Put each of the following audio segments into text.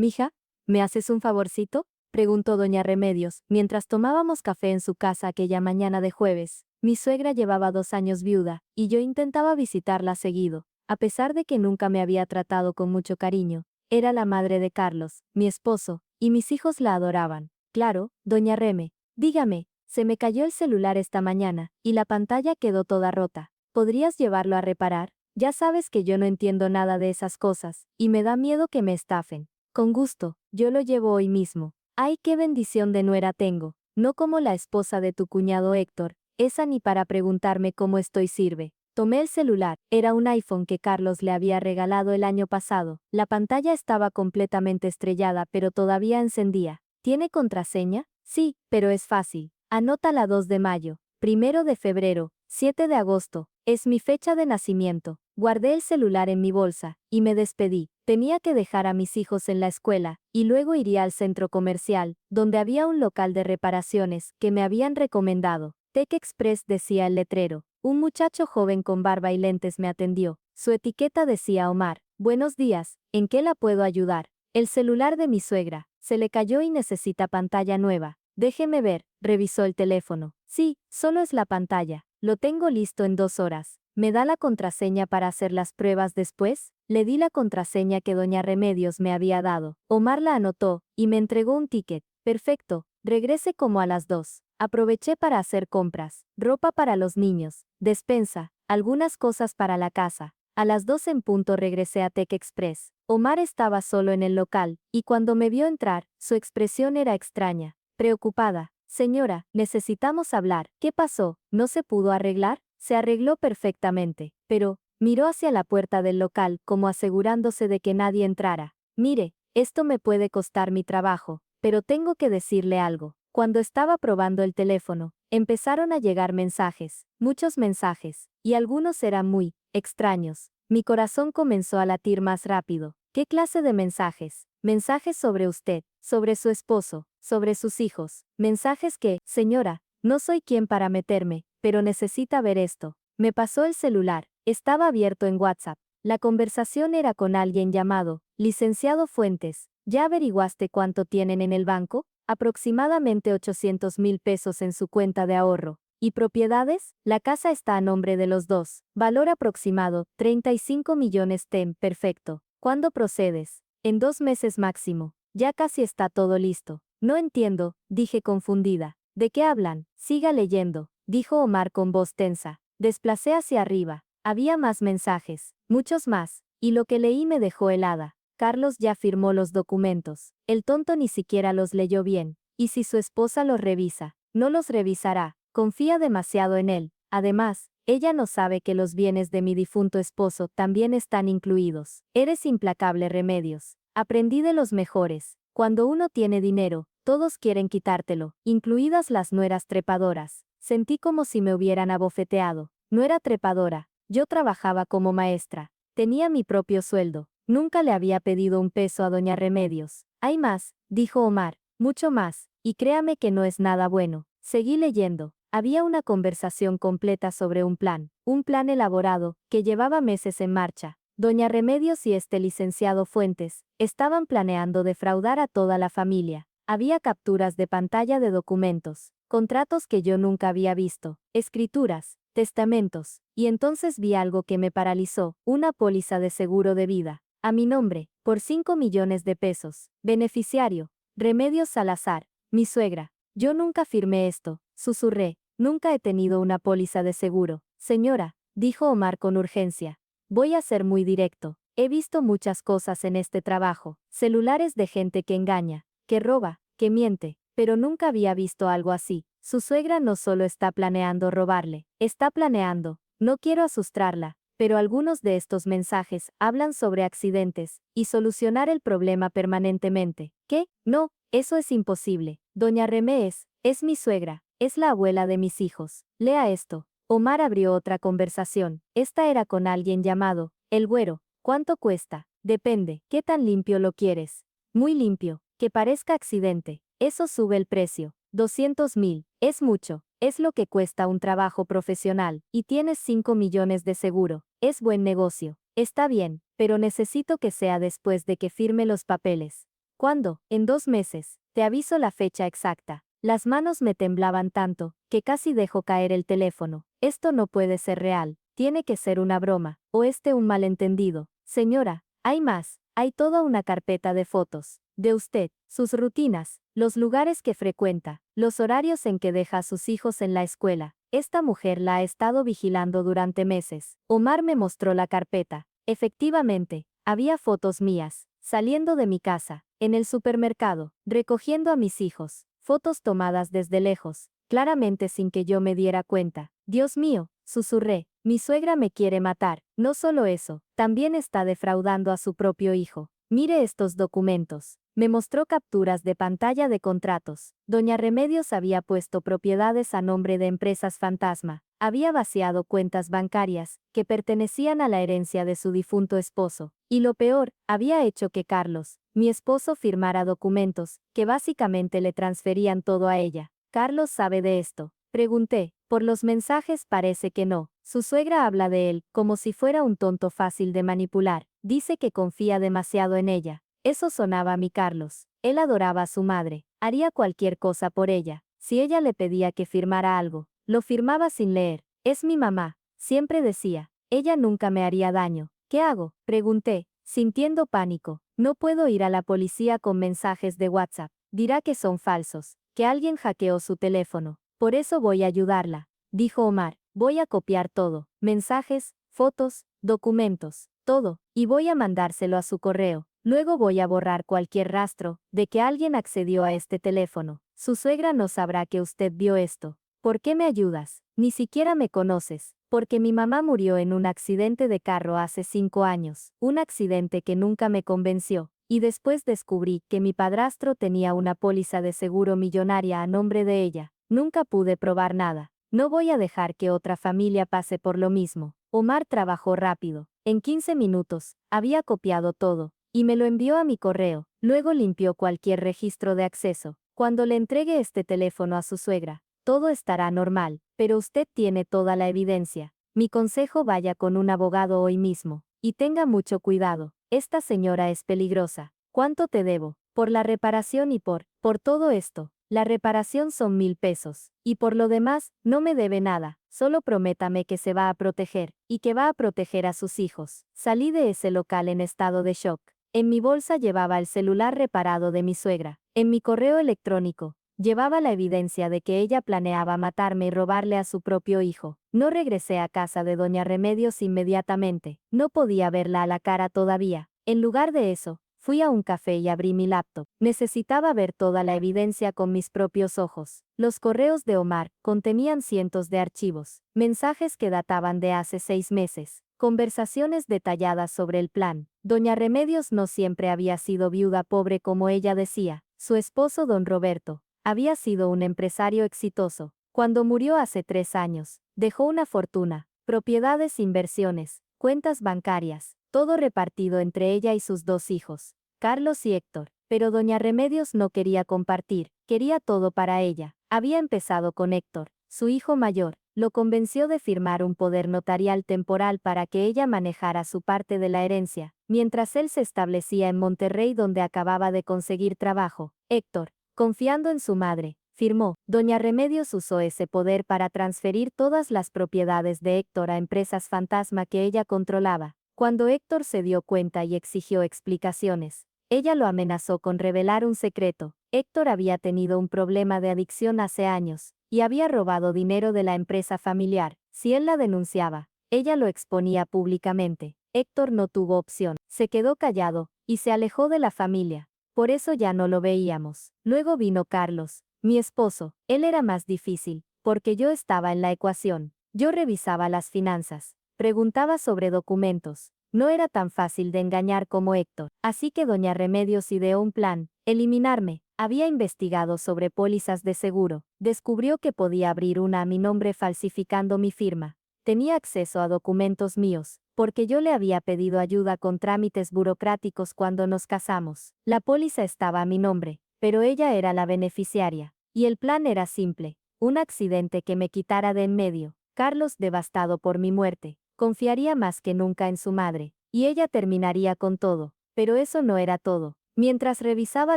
Mija, ¿me haces un favorcito? Preguntó doña Remedios, mientras tomábamos café en su casa aquella mañana de jueves. Mi suegra llevaba 2 años viuda, y yo intentaba visitarla seguido, a pesar de que nunca me había tratado con mucho cariño. Era la madre de Carlos, mi esposo, y mis hijos la adoraban. Claro, doña Reme, dígame, se me cayó el celular esta mañana, y la pantalla quedó toda rota. ¿Podrías llevarlo a reparar? Ya sabes que yo no entiendo nada de esas cosas, y me da miedo que me estafen. Con gusto, yo lo llevo hoy mismo. Ay, qué bendición de nuera tengo, no como la esposa de tu cuñado Héctor, esa ni para preguntarme cómo estoy sirve. Tomé el celular, era un iPhone que Carlos le había regalado el año pasado. La pantalla estaba completamente estrellada pero todavía encendía. ¿Tiene contraseña? Sí, pero es fácil. Anótala 2 de mayo, 1 de febrero, 7 de agosto, es mi fecha de nacimiento. Guardé el celular en mi bolsa, y me despedí. Tenía que dejar a mis hijos en la escuela, y luego iría al centro comercial, donde había un local de reparaciones que me habían recomendado. Tech Express decía el letrero. Un muchacho joven con barba y lentes me atendió. Su etiqueta decía Omar. Buenos días, ¿en qué la puedo ayudar? El celular de mi suegra. Se le cayó y necesita pantalla nueva. Déjeme ver, revisó el teléfono. Sí, solo es la pantalla. Lo tengo listo en 2 horas. ¿Me da la contraseña para hacer las pruebas después? Le di la contraseña que doña Remedios me había dado. Omar la anotó, y me entregó un ticket. Perfecto, regrese como a las 2. Aproveché para hacer compras, ropa para los niños, despensa, algunas cosas para la casa. A las 2 en punto regresé a Tech Express. Omar estaba solo en el local, y cuando me vio entrar, su expresión era extraña, preocupada. Señora, necesitamos hablar. ¿Qué pasó? ¿No se pudo arreglar? Se arregló perfectamente, pero, miró hacia la puerta del local como asegurándose de que nadie entrara. Mire, esto me puede costar mi trabajo, pero tengo que decirle algo. Cuando estaba probando el teléfono, empezaron a llegar mensajes, muchos mensajes, y algunos eran muy extraños. Mi corazón comenzó a latir más rápido. ¿Qué clase de mensajes? Mensajes sobre usted, sobre su esposo, sobre sus hijos. Mensajes que, señora, no soy quien para meterme, pero necesita ver esto. Me pasó el celular, estaba abierto en WhatsApp. La conversación era con alguien llamado, licenciado Fuentes. ¿Ya averiguaste cuánto tienen en el banco? Aproximadamente 800,000 pesos en su cuenta de ahorro. ¿Y propiedades? La casa está a nombre de los dos. Valor aproximado, 35 millones TEM. Perfecto. ¿Cuándo procedes? En 2 meses máximo. Ya casi está todo listo. No entiendo, dije confundida. ¿De qué hablan? Siga leyendo, dijo Omar con voz tensa. Desplacé hacia arriba. Había más mensajes, muchos más, y lo que leí me dejó helada. Carlos ya firmó los documentos. El tonto ni siquiera los leyó bien. Y si su esposa los revisa, no los revisará. Confía demasiado en él. Además, ella no sabe que los bienes de mi difunto esposo también están incluidos. Eres implacable, Remedios. Aprendí de los mejores. Cuando uno tiene dinero, todos quieren quitártelo, incluidas las nueras trepadoras. Sentí como si me hubieran abofeteado. No era trepadora. Yo trabajaba como maestra. Tenía mi propio sueldo. Nunca le había pedido un peso a doña Remedios. Hay más, dijo Omar, mucho más, y créame que no es nada bueno. Seguí leyendo. Había una conversación completa sobre un plan elaborado, que llevaba meses en marcha. Doña Remedios y este licenciado Fuentes estaban planeando defraudar a toda la familia. Había capturas de pantalla de documentos, contratos que yo nunca había visto, escrituras, testamentos, y entonces vi algo que me paralizó, una póliza de seguro de vida, a mi nombre, por 5 millones de pesos. Beneficiario, Remedios Salazar, mi suegra. Yo nunca firmé esto, susurré, nunca he tenido una póliza de seguro. Señora, dijo Omar con urgencia. Voy a ser muy directo. He visto muchas cosas en este trabajo, celulares de gente que engaña, que roba, que miente, pero nunca había visto algo así. Su suegra no solo está planeando robarle, está planeando, no quiero asustarla, pero algunos de estos mensajes hablan sobre accidentes y solucionar el problema permanentemente. ¿Qué? No, eso es imposible. Doña Remé es mi suegra, es la abuela de mis hijos. Lea esto. Omar abrió otra conversación. Esta era con alguien llamado El Güero. ¿Cuánto cuesta? Depende. ¿Qué tan limpio lo quieres? Muy limpio. Que parezca accidente. Eso sube el precio. 200,000. Es mucho. Es lo que cuesta un trabajo profesional. Y tienes 5 millones de seguro. Es buen negocio. Está bien, pero necesito que sea después de que firme los papeles. ¿Cuándo? En 2 meses. Te aviso la fecha exacta. Las manos me temblaban tanto, que casi dejo caer el teléfono. Esto no puede ser real. Tiene que ser una broma, o un malentendido. Señora, hay más. Hay toda una carpeta de fotos. De usted, sus rutinas, los lugares que frecuenta, los horarios en que deja a sus hijos en la escuela. Esta mujer la ha estado vigilando durante meses. Omar me mostró la carpeta. Efectivamente, había fotos mías, saliendo de mi casa, en el supermercado, recogiendo a mis hijos. Fotos tomadas desde lejos, claramente sin que yo me diera cuenta. Dios mío, susurré, mi suegra me quiere matar. No solo eso, también está defraudando a su propio hijo. Mire estos documentos. Me mostró capturas de pantalla de contratos. Doña Remedios había puesto propiedades a nombre de empresas fantasma. Había vaciado cuentas bancarias, que pertenecían a la herencia de su difunto esposo. Y lo peor, había hecho que Carlos, mi esposo, firmara documentos, que básicamente le transferían todo a ella. ¿Carlos sabe de esto? Pregunté. Por los mensajes parece que no. Su suegra habla de él, como si fuera un tonto fácil de manipular. Dice que confía demasiado en ella. Eso sonaba a mi Carlos. Él adoraba a su madre. Haría cualquier cosa por ella. Si ella le pedía que firmara algo, lo firmaba sin leer. Es mi mamá, siempre decía. Ella nunca me haría daño. ¿Qué hago? Pregunté, sintiendo pánico. No puedo ir a la policía con mensajes de WhatsApp. Dirá que son falsos, que alguien hackeó su teléfono. Por eso voy a ayudarla, dijo Omar. Voy a copiar todo, mensajes, fotos, documentos, todo, y voy a mandárselo a su correo. Luego voy a borrar cualquier rastro de que alguien accedió a este teléfono. Su suegra no sabrá que usted vio esto. ¿Por qué me ayudas? Ni siquiera me conoces. Porque mi mamá murió en un accidente de carro hace 5 años. Un accidente que nunca me convenció. Y después descubrí que mi padrastro tenía una póliza de seguro millonaria a nombre de ella. Nunca pude probar nada. No voy a dejar que otra familia pase por lo mismo. Omar trabajó rápido. En 15 minutos, había copiado todo, y me lo envió a mi correo. Luego limpió cualquier registro de acceso. Cuando le entregue este teléfono a su suegra, todo estará normal, pero usted tiene toda la evidencia. Mi consejo: vaya con un abogado hoy mismo. Y tenga mucho cuidado. Esta señora es peligrosa. ¿Cuánto te debo? Por la reparación y por todo esto. La reparación son 1000 pesos. Y por lo demás, no me debe nada. Solo prométame que se va a proteger, y que va a proteger a sus hijos. Salí de ese local en estado de shock. En mi bolsa llevaba el celular reparado de mi suegra. En mi correo electrónico, llevaba la evidencia de que ella planeaba matarme y robarle a su propio hijo. No regresé a casa de Doña Remedios inmediatamente. No podía verla a la cara todavía. En lugar de eso, fui a un café y abrí mi laptop. Necesitaba ver toda la evidencia con mis propios ojos. Los correos de Omar contenían cientos de archivos, mensajes que databan de hace 6 meses, conversaciones detalladas sobre el plan. Doña Remedios no siempre había sido viuda pobre como ella decía. Su esposo, don Roberto, había sido un empresario exitoso. Cuando murió hace 3 años, dejó una fortuna, propiedades, inversiones, cuentas bancarias, todo repartido entre ella y sus 2 hijos, Carlos y Héctor. Pero doña Remedios no quería compartir, quería todo para ella. Había empezado con Héctor, su hijo mayor. Lo convenció de firmar un poder notarial temporal para que ella manejara su parte de la herencia, mientras él se establecía en Monterrey, donde acababa de conseguir trabajo. Héctor, confiando en su madre, firmó. Doña Remedios usó ese poder para transferir todas las propiedades de Héctor a empresas fantasma que ella controlaba. Cuando Héctor se dio cuenta y exigió explicaciones, ella lo amenazó con revelar un secreto. Héctor había tenido un problema de adicción hace años, y había robado dinero de la empresa familiar. Si él la denunciaba, ella lo exponía públicamente. Héctor no tuvo opción. Se quedó callado, y se alejó de la familia. Por eso ya no lo veíamos. Luego vino Carlos, mi esposo. Él era más difícil, porque yo estaba en la ecuación. Yo revisaba las finanzas, preguntaba sobre documentos. No era tan fácil de engañar como Héctor. Así que doña Remedios ideó un plan: eliminarme. Había investigado sobre pólizas de seguro. Descubrió que podía abrir una a mi nombre falsificando mi firma. Tenía acceso a documentos míos, porque yo le había pedido ayuda con trámites burocráticos cuando nos casamos. La póliza estaba a mi nombre, pero ella era la beneficiaria. Y el plan era simple: un accidente que me quitara de en medio. Carlos, devastado por mi muerte, confiaría más que nunca en su madre, y ella terminaría con todo. Pero eso no era todo. Mientras revisaba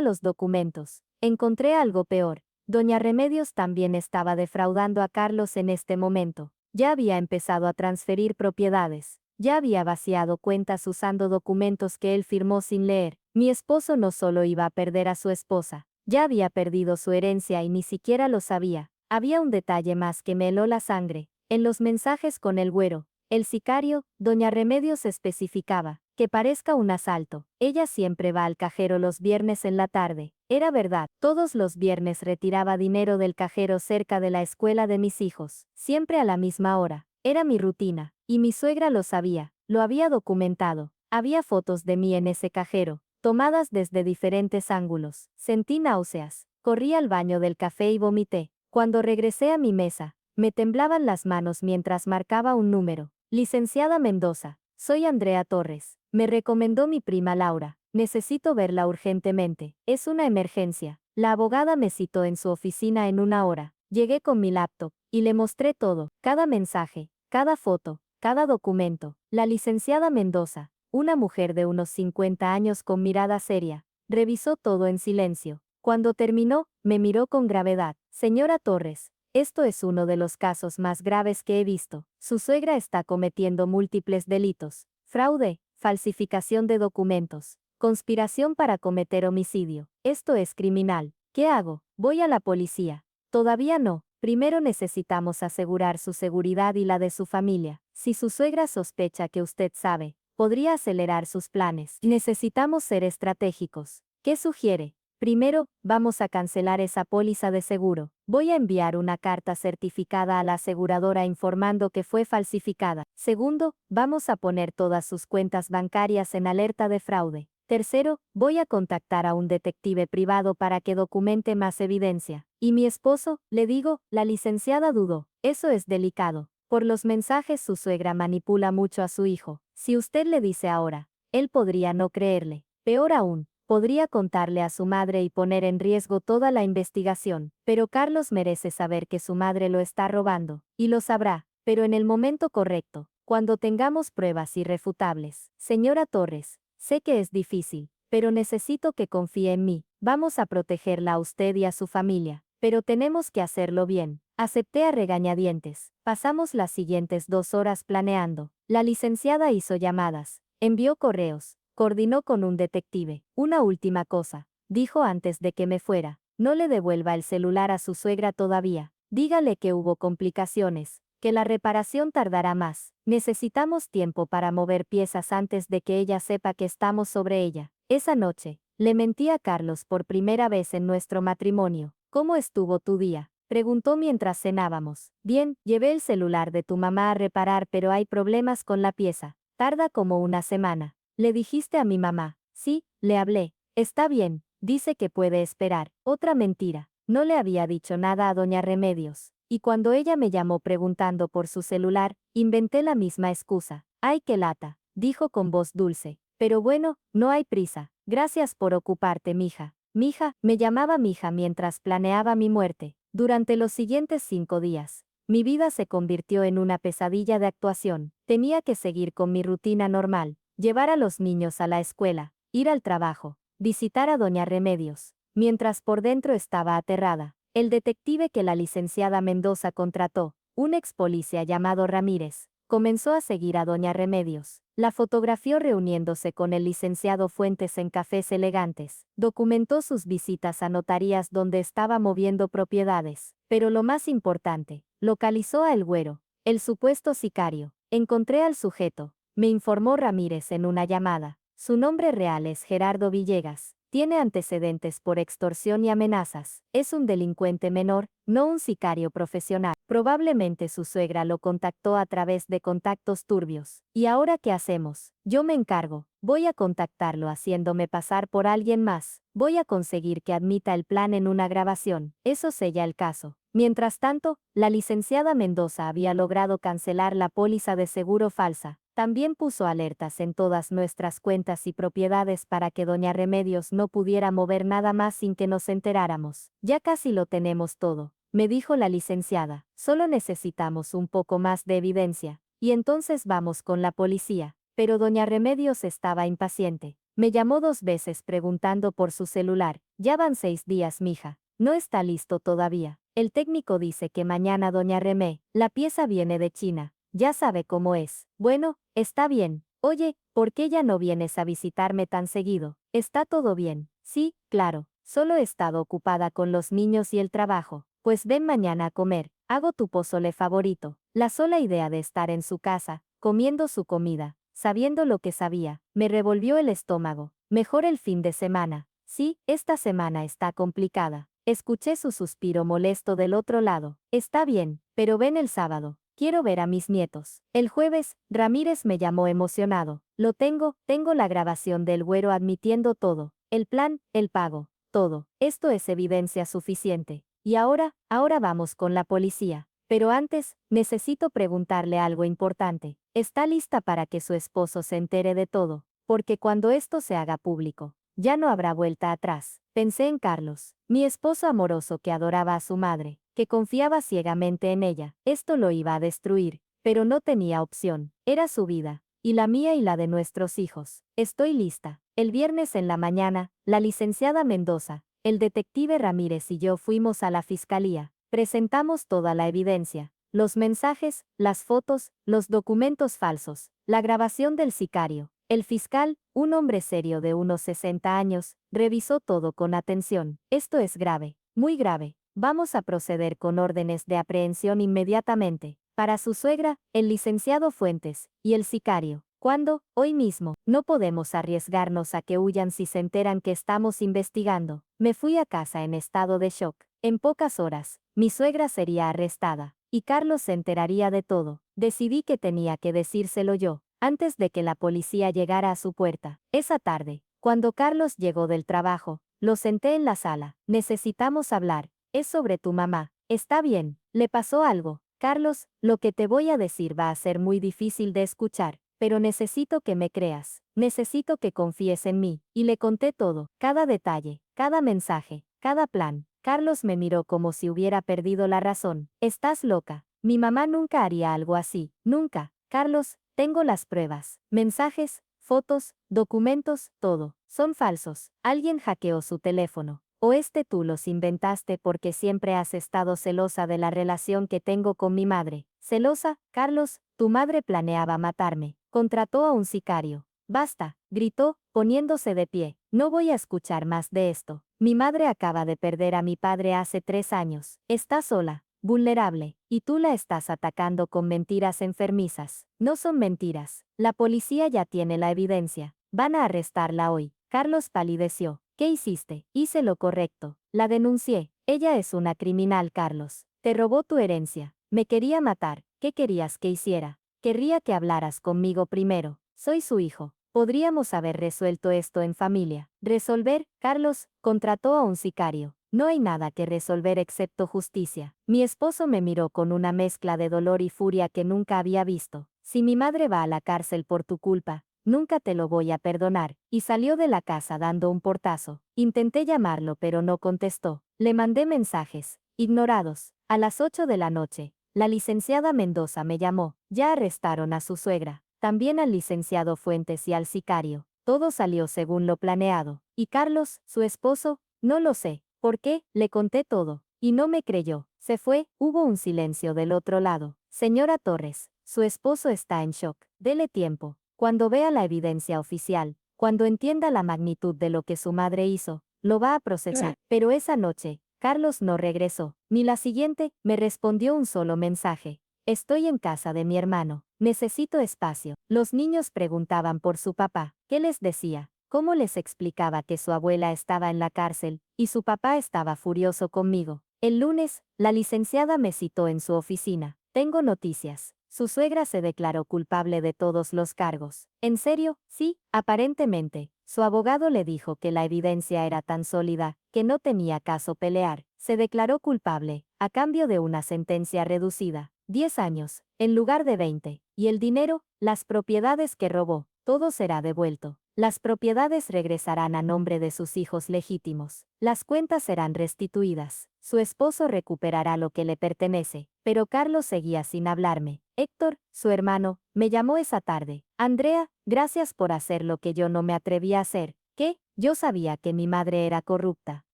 los documentos, encontré algo peor. Doña Remedios también estaba defraudando a Carlos en este momento. Ya había empezado a transferir propiedades. Ya había vaciado cuentas usando documentos que él firmó sin leer. Mi esposo no solo iba a perder a su esposa, ya había perdido su herencia y ni siquiera lo sabía. Había un detalle más que me heló la sangre. En los mensajes con el güero, el sicario, doña Remedios especificaba que parezca un asalto. Ella siempre va al cajero los viernes en la tarde. Era verdad, todos los viernes retiraba dinero del cajero cerca de la escuela de mis hijos, siempre a la misma hora. Era mi rutina, y mi suegra lo sabía, lo había documentado. Había fotos de mí en ese cajero, tomadas desde diferentes ángulos. Sentí náuseas, corrí al baño del café y vomité. Cuando regresé a mi mesa, me temblaban las manos mientras marcaba un número. Licenciada Mendoza, soy Andrea Torres. Me recomendó mi prima Laura. Necesito verla urgentemente. Es una emergencia. La abogada me citó en su oficina en una hora. Llegué con mi laptop y le mostré todo, cada mensaje, cada foto, cada documento. La licenciada Mendoza, una mujer de unos 50 años con mirada seria, revisó todo en silencio. Cuando terminó, me miró con gravedad. Señora Torres, esto es uno de los casos más graves que he visto. Su suegra está cometiendo múltiples delitos: fraude, falsificación de documentos, conspiración para cometer homicidio. Esto es criminal. ¿Qué hago? Voy a la policía. Todavía no. Primero necesitamos asegurar su seguridad y la de su familia. Si su suegra sospecha que usted sabe, podría acelerar sus planes. Necesitamos ser estratégicos. ¿Qué sugiere? Primero, vamos a cancelar esa póliza de seguro. Voy a enviar una carta certificada a la aseguradora informando que fue falsificada. Segundo, vamos a poner todas sus cuentas bancarias en alerta de fraude. Tercero, voy a contactar a un detective privado para que documente más evidencia. ¿Y mi esposo? Le digo, la licenciada dudó. Eso es delicado. Por los mensajes su suegra manipula mucho a su hijo. Si usted le dice ahora, él podría no creerle. Peor aún, podría contarle a su madre y poner en riesgo toda la investigación. Pero Carlos merece saber que su madre lo está robando. Y lo sabrá, pero en el momento correcto, cuando tengamos pruebas irrefutables. Señora Torres, sé que es difícil, pero necesito que confíe en mí. Vamos a protegerla a usted y a su familia, pero tenemos que hacerlo bien. Acepté a regañadientes. Pasamos las siguientes 2 horas planeando. La licenciada hizo llamadas, envió correos, coordinó con un detective. Una última cosa, dijo antes de que me fuera. No le devuelva el celular a su suegra todavía. Dígale que hubo complicaciones, que la reparación tardará más. Necesitamos tiempo para mover piezas antes de que ella sepa que estamos sobre ella. Esa noche, le mentí a Carlos por primera vez en nuestro matrimonio. ¿Cómo estuvo tu día?, preguntó mientras cenábamos. Bien, llevé el celular de tu mamá a reparar, pero hay problemas con la pieza. Tarda como una semana. ¿Le dijiste a mi mamá? Sí, le hablé. Está bien, dice que puede esperar. Otra mentira. No le había dicho nada a doña Remedios. Y cuando ella me llamó preguntando por su celular, inventé la misma excusa. Ay, qué lata, dijo con voz dulce. Pero bueno, no hay prisa. Gracias por ocuparte, mija. Mija, me llamaba mija mientras planeaba mi muerte. Durante los siguientes 5 días, mi vida se convirtió en una pesadilla de actuación. Tenía que seguir con mi rutina normal, llevar a los niños a la escuela, ir al trabajo, visitar a doña Remedios, mientras por dentro estaba aterrada. El detective que la licenciada Mendoza contrató, un ex policía llamado Ramírez, comenzó a seguir a doña Remedios. La fotografió reuniéndose con el licenciado Fuentes en cafés elegantes. Documentó sus visitas a notarías donde estaba moviendo propiedades. Pero lo más importante, localizó a El Güero, el supuesto sicario. Encontré al sujeto, me informó Ramírez en una llamada. Su nombre real es Gerardo Villegas. Tiene antecedentes por extorsión y amenazas. Es un delincuente menor, no un sicario profesional. Probablemente su suegra lo contactó a través de contactos turbios. ¿Y ahora qué hacemos? Yo me encargo. Voy a contactarlo haciéndome pasar por alguien más. Voy a conseguir que admita el plan en una grabación. Eso sella el caso. Mientras tanto, la licenciada Mendoza había logrado cancelar la póliza de seguro falsa. También puso alertas en todas nuestras cuentas y propiedades para que doña Remedios no pudiera mover nada más sin que nos enteráramos. Ya casi lo tenemos todo, me dijo la licenciada. Solo necesitamos un poco más de evidencia, y entonces vamos con la policía. Pero doña Remedios estaba impaciente. Me llamó 2 veces preguntando por su celular. Ya van 6 días, mija. No está listo todavía. El técnico dice que mañana doña Remé, la pieza viene de China. Ya sabe cómo es. Bueno, está bien. Oye, ¿por qué ya no vienes a visitarme tan seguido? ¿Está todo bien? Sí, claro. Solo he estado ocupada con los niños y el trabajo. Pues ven mañana a comer. Hago tu pozole favorito. La sola idea de estar en su casa, comiendo su comida, sabiendo lo que sabía, me revolvió el estómago. Mejor el fin de semana. Sí, esta semana está complicada. Escuché su suspiro molesto del otro lado. Está bien, pero ven el sábado. Quiero ver a mis nietos. El jueves, Ramírez me llamó emocionado. Lo tengo la grabación del güero admitiendo todo. El plan, el pago, todo. Esto es evidencia suficiente. Y ahora vamos con la policía. Pero antes, necesito preguntarle algo importante. ¿Está lista para que su esposo se entere de todo? Porque cuando esto se haga público, ya no habrá vuelta atrás. Pensé en Carlos, mi esposo amoroso que adoraba a su madre, que confiaba ciegamente en ella. Esto lo iba a destruir, pero no tenía opción. Era su vida, y la mía y la de nuestros hijos. Estoy lista. El viernes en la mañana, la licenciada Mendoza, el detective Ramírez y yo fuimos a la fiscalía. Presentamos toda la evidencia, los mensajes, las fotos, los documentos falsos, la grabación del sicario. El fiscal, un hombre serio de unos 60 años, revisó todo con atención. Esto es grave, muy grave. Vamos a proceder con órdenes de aprehensión inmediatamente. Para su suegra, el licenciado Fuentes, y el sicario. ¿Cuándo? Hoy mismo. No podemos arriesgarnos a que huyan si se enteran que estamos investigando. Me fui a casa en estado de shock. En pocas horas, mi suegra sería arrestada, y Carlos se enteraría de todo. Decidí que tenía que decírselo yo, antes de que la policía llegara a su puerta. Esa tarde, cuando Carlos llegó del trabajo, lo senté en la sala. Necesitamos hablar. Es sobre tu mamá. Está bien. ¿Le pasó algo? Carlos, lo que te voy a decir va a ser muy difícil de escuchar, pero necesito que me creas. Necesito que confíes en mí. Y le conté todo, cada detalle, cada mensaje, cada plan. Carlos me miró como si hubiera perdido la razón. Estás loca. Mi mamá nunca haría algo así. Nunca. Carlos, tengo las pruebas. Mensajes, fotos, documentos, todo. Son falsos. Alguien hackeó su teléfono. O tú los inventaste porque siempre has estado celosa de la relación que tengo con mi madre. ¿Celosa? Carlos, tu madre planeaba matarme. Contrató a un sicario. Basta, gritó, poniéndose de pie. No voy a escuchar más de esto. Mi madre acaba de perder a mi padre hace 3 años. Está sola, vulnerable, y tú la estás atacando con mentiras enfermizas. No son mentiras. La policía ya tiene la evidencia. Van a arrestarla hoy. Carlos palideció. ¿Qué hiciste? Hice lo correcto. La denuncié. Ella es una criminal, Carlos. Te robó tu herencia. Me quería matar. ¿Qué querías que hiciera? Querría que hablaras conmigo primero. Soy su hijo. Podríamos haber resuelto esto en familia. Resolver, Carlos, contrató a un sicario. No hay nada que resolver excepto justicia. Mi esposo me miró con una mezcla de dolor y furia que nunca había visto. Si mi madre va a la cárcel por tu culpa, nunca te lo voy a perdonar. Y salió de la casa dando un portazo. Intenté llamarlo pero no contestó. Le mandé mensajes. Ignorados. A las 8 de la noche, la licenciada Mendoza me llamó. Ya arrestaron a su suegra. También al licenciado Fuentes y al sicario. Todo salió según lo planeado. ¿Y Carlos, su esposo? No lo sé. ¿Por qué? Le conté todo. Y no me creyó. Se fue. Hubo un silencio del otro lado. Señora Torres, su esposo está en shock. Dele tiempo. Cuando vea la evidencia oficial, cuando entienda la magnitud de lo que su madre hizo, lo va a procesar. Pero esa noche, Carlos no regresó. Ni la siguiente, me respondió un solo mensaje. Estoy en casa de mi hermano. Necesito espacio. Los niños preguntaban por su papá. ¿Qué les decía? ¿Cómo les explicaba que su abuela estaba en la cárcel y su papá estaba furioso conmigo? El lunes, la licenciada me citó en su oficina. Tengo noticias. Su suegra se declaró culpable de todos los cargos. ¿En serio? Sí, aparentemente. Su abogado le dijo que la evidencia era tan sólida que no tenía caso pelear. Se declaró culpable, a cambio de una sentencia reducida. 10 años, en lugar de 20. Y el dinero, las propiedades que robó, todo será devuelto. Las propiedades regresarán a nombre de sus hijos legítimos. Las cuentas serán restituidas. Su esposo recuperará lo que le pertenece. Pero Carlos seguía sin hablarme. Héctor, su hermano, me llamó esa tarde. Andrea, Gracias por hacer lo que yo no me atreví a hacer. ¿Qué? Yo sabía que mi madre era corrupta.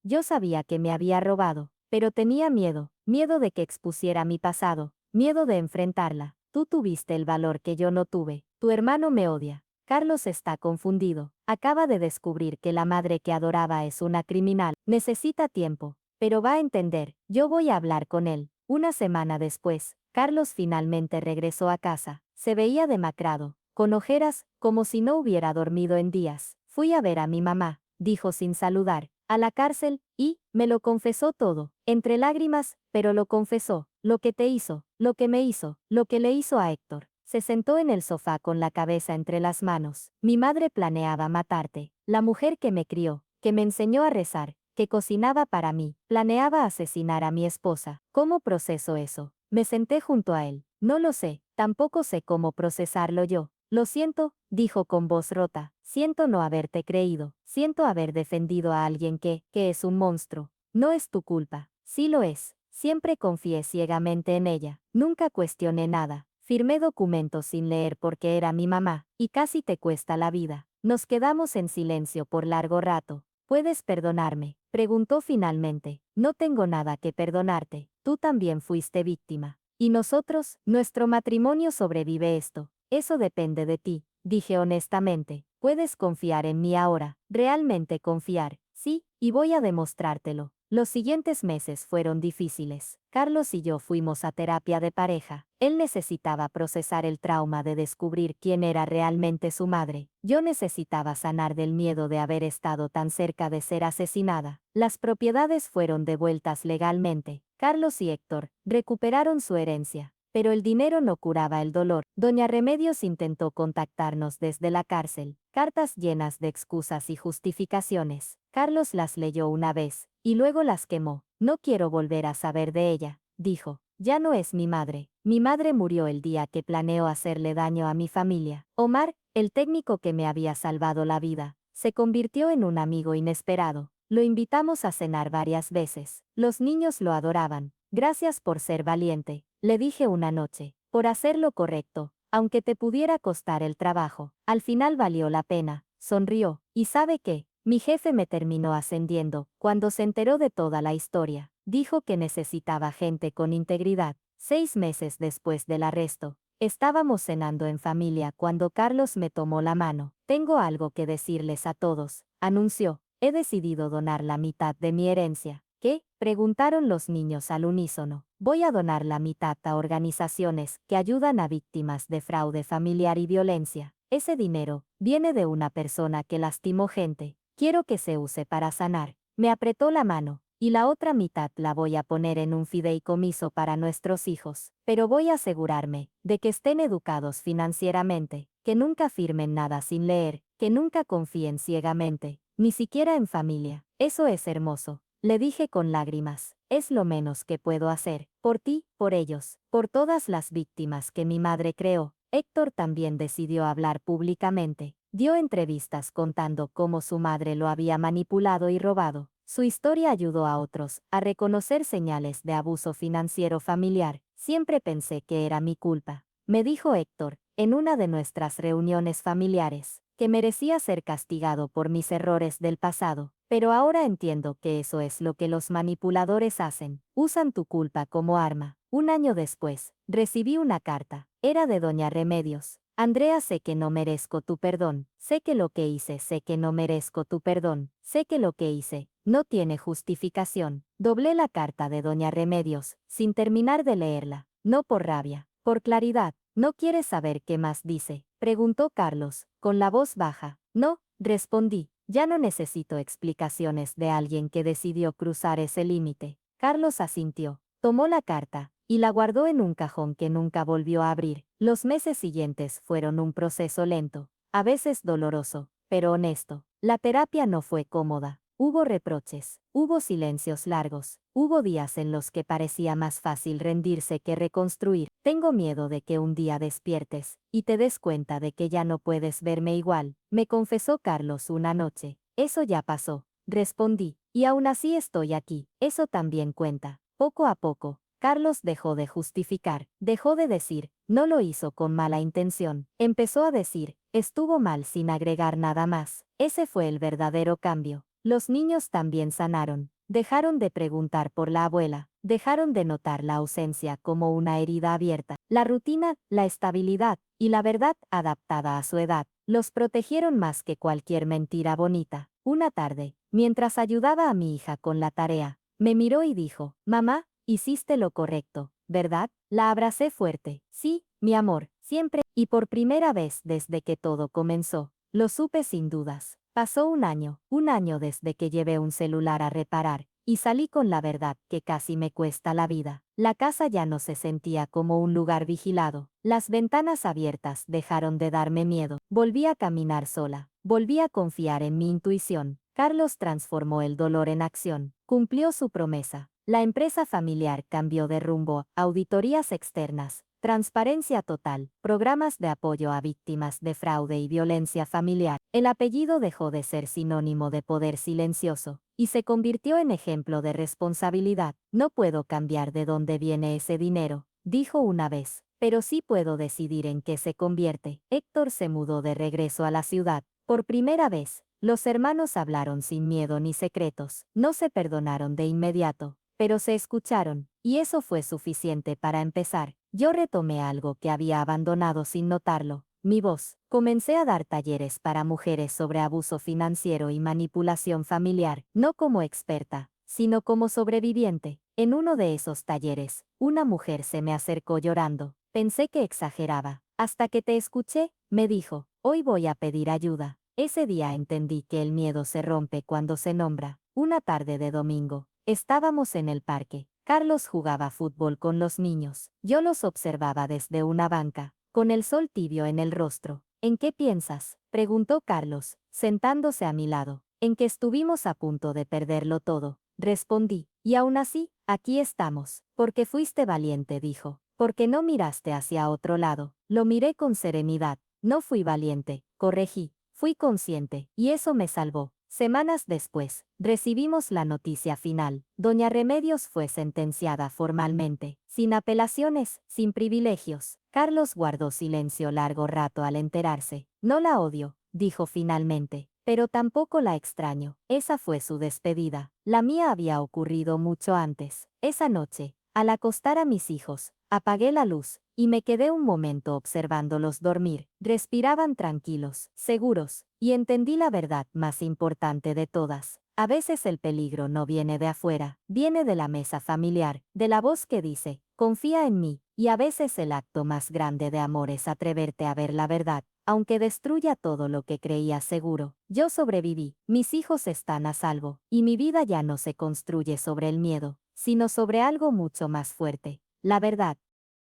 Yo sabía que me había robado. Pero tenía miedo. Miedo de que expusiera mi pasado. Miedo de enfrentarla. Tú tuviste el valor que yo no tuve. Tu hermano me odia. Carlos está confundido. Acaba de descubrir que la madre que adoraba es una criminal. Necesita tiempo. Pero va a entender. Yo voy a hablar con él. Una semana después, Carlos finalmente regresó a casa. Se veía demacrado, con ojeras, como si no hubiera dormido en días. Fui a ver a mi mamá, dijo sin saludar, a la cárcel, y, me lo confesó todo, entre lágrimas, pero lo confesó, lo que te hizo, lo que me hizo, lo que le hizo a Héctor. Se sentó en el sofá con la cabeza entre las manos. Mi madre planeaba matarte. La mujer que me crió, que me enseñó a rezar, que cocinaba para mí, planeaba asesinar a mi esposa. ¿Cómo proceso eso? Me senté junto a él. No lo sé, tampoco sé cómo procesarlo yo. Lo siento, dijo con voz rota. Siento no haberte creído. Siento haber defendido a alguien que es un monstruo. No es tu culpa. Sí lo es. Siempre confié ciegamente en ella. Nunca cuestioné nada. Firmé documentos sin leer porque era mi mamá, y casi te cuesta la vida. Nos quedamos en silencio por largo rato. ¿Puedes perdonarme? Preguntó finalmente. No tengo nada que perdonarte. Tú también fuiste víctima. ¿Y nosotros? Nuestro matrimonio sobrevive esto. Eso depende de ti, dije honestamente. Puedes confiar en mí ahora. Realmente confiar. Sí, y voy a demostrártelo. Los siguientes meses fueron difíciles. Carlos y yo fuimos a terapia de pareja. Él necesitaba procesar el trauma de descubrir quién era realmente su madre. Yo necesitaba sanar del miedo de haber estado tan cerca de ser asesinada. Las propiedades fueron devueltas legalmente. Carlos y Héctor recuperaron su herencia. Pero el dinero no curaba el dolor. Doña Remedios intentó contactarnos desde la cárcel. Cartas llenas de excusas y justificaciones. Carlos las leyó una vez, y luego las quemó. No quiero volver a saber de ella, dijo. Ya no es mi madre. Mi madre murió el día que planeó hacerle daño a mi familia. Omar, el técnico que me había salvado la vida, se convirtió en un amigo inesperado. Lo invitamos a cenar varias veces. Los niños lo adoraban. Gracias por ser valiente, le dije una noche. Por hacer lo correcto, aunque te pudiera costar el trabajo. Al final valió la pena. Sonrió. ¿Y sabe qué? Mi jefe me terminó ascendiendo, cuando se enteró de toda la historia. Dijo que necesitaba gente con integridad. 6 meses después del arresto, estábamos cenando en familia cuando Carlos me tomó la mano. Tengo algo que decirles a todos, anunció. He decidido donar la mitad de mi herencia. ¿Qué? Preguntaron los niños al unísono. Voy a donar la mitad a organizaciones que ayudan a víctimas de fraude familiar y violencia. Ese dinero viene de una persona que lastimó gente. Quiero que se use para sanar. Me apretó la mano, y la otra mitad la voy a poner en un fideicomiso para nuestros hijos. Pero voy a asegurarme de que estén educados financieramente, que nunca firmen nada sin leer, que nunca confíen ciegamente, ni siquiera en familia. Eso es hermoso, le dije con lágrimas. Es lo menos que puedo hacer. Por ti, por ellos, por todas las víctimas que mi madre creó. Héctor también decidió hablar públicamente. Dio entrevistas contando cómo su madre lo había manipulado y robado. Su historia ayudó a otros a reconocer señales de abuso financiero familiar. Siempre pensé que era mi culpa, me dijo Héctor, en una de nuestras reuniones familiares, que merecía ser castigado por mis errores del pasado. Pero ahora entiendo que eso es lo que los manipuladores hacen. Usan tu culpa como arma. Un año después, recibí una carta. Era de Doña Remedios. Andrea, sé que no merezco tu perdón. Sé que lo que hice, sé que no merezco tu perdón. Sé que lo que hice no tiene justificación. Doblé la carta de Doña Remedios, sin terminar de leerla. No por rabia, por claridad. ¿No quieres saber qué más dice? Preguntó Carlos, con la voz baja. No, respondí. Ya no necesito explicaciones de alguien que decidió cruzar ese límite. Carlos asintió. Tomó la carta y la guardó en un cajón que nunca volvió a abrir. Los meses siguientes fueron un proceso lento, a veces doloroso, pero honesto. La terapia no fue cómoda. Hubo reproches, hubo silencios largos, hubo días en los que parecía más fácil rendirse que reconstruir. Tengo miedo de que un día despiertes y te des cuenta de que ya no puedes verme igual, me confesó Carlos una noche. Eso ya pasó, respondí, y aún así estoy aquí. Eso también cuenta. Poco a poco, Carlos dejó de justificar, dejó de decir, No lo hizo con mala intención. Empezó a decir, estuvo mal sin agregar nada más. Ese fue el verdadero cambio. Los niños también sanaron. Dejaron de preguntar por la abuela. Dejaron de notar la ausencia como una herida abierta. La rutina, la estabilidad y la verdad adaptada a su edad los protegieron más que cualquier mentira bonita. Una tarde, mientras ayudaba a mi hija con la tarea, me miró y dijo, mamá, hiciste lo correcto, ¿verdad? La abracé fuerte. Sí, mi amor, siempre, y por primera vez desde que todo comenzó. Lo supe sin dudas. Pasó un año desde que llevé un celular a reparar, y salí con la verdad que casi me cuesta la vida. La casa ya no se sentía como un lugar vigilado. Las ventanas abiertas dejaron de darme miedo. Volví a caminar sola. Volví a confiar en mi intuición. Carlos transformó el dolor en acción. Cumplió su promesa. La empresa familiar cambió de rumbo, auditorías externas, transparencia total, programas de apoyo a víctimas de fraude y violencia familiar. El apellido dejó de ser sinónimo de poder silencioso y se convirtió en ejemplo de responsabilidad. No puedo cambiar de dónde viene ese dinero, dijo una vez, pero sí puedo decidir en qué se convierte. Héctor se mudó de regreso a la ciudad. Por primera vez, los hermanos hablaron sin miedo ni secretos. No se perdonaron de inmediato, pero se escucharon, y eso fue suficiente para empezar. Yo retomé algo que había abandonado sin notarlo, mi voz. Comencé a dar talleres para mujeres sobre abuso financiero y manipulación familiar, no como experta, sino como sobreviviente. En uno de esos talleres, una mujer se me acercó llorando. Pensé que exageraba. Hasta que te escuché, me dijo, hoy voy a pedir ayuda. Ese día entendí que el miedo se rompe cuando se nombra. Una tarde de domingo, estábamos en el parque. Carlos jugaba fútbol con los niños. Yo los observaba desde una banca, con el sol tibio en el rostro. ¿En qué piensas?, preguntó Carlos, sentándose a mi lado. En que estuvimos a punto de perderlo todo, respondí. Y aún así, aquí estamos. Porque fuiste valiente, dijo. Porque no miraste hacia otro lado. Lo miré con serenidad. No fui valiente, corregí. Fui consciente, y eso me salvó. Semanas después, recibimos la noticia final. Doña Remedios fue sentenciada formalmente, sin apelaciones, sin privilegios. Carlos guardó silencio largo rato al enterarse. No la odio, dijo finalmente, pero tampoco la extraño. Esa fue su despedida. La mía había ocurrido mucho antes. Esa noche, al acostar a mis hijos, apagué la luz, y me quedé un momento observándolos dormir. Respiraban tranquilos, seguros, y entendí la verdad más importante de todas. A veces el peligro no viene de afuera, viene de la mesa familiar, de la voz que dice, confía en mí, y a veces el acto más grande de amor es atreverte a ver la verdad, aunque destruya todo lo que creías seguro. Yo sobreviví, mis hijos están a salvo, y mi vida ya no se construye sobre el miedo, sino sobre algo mucho más fuerte, la verdad.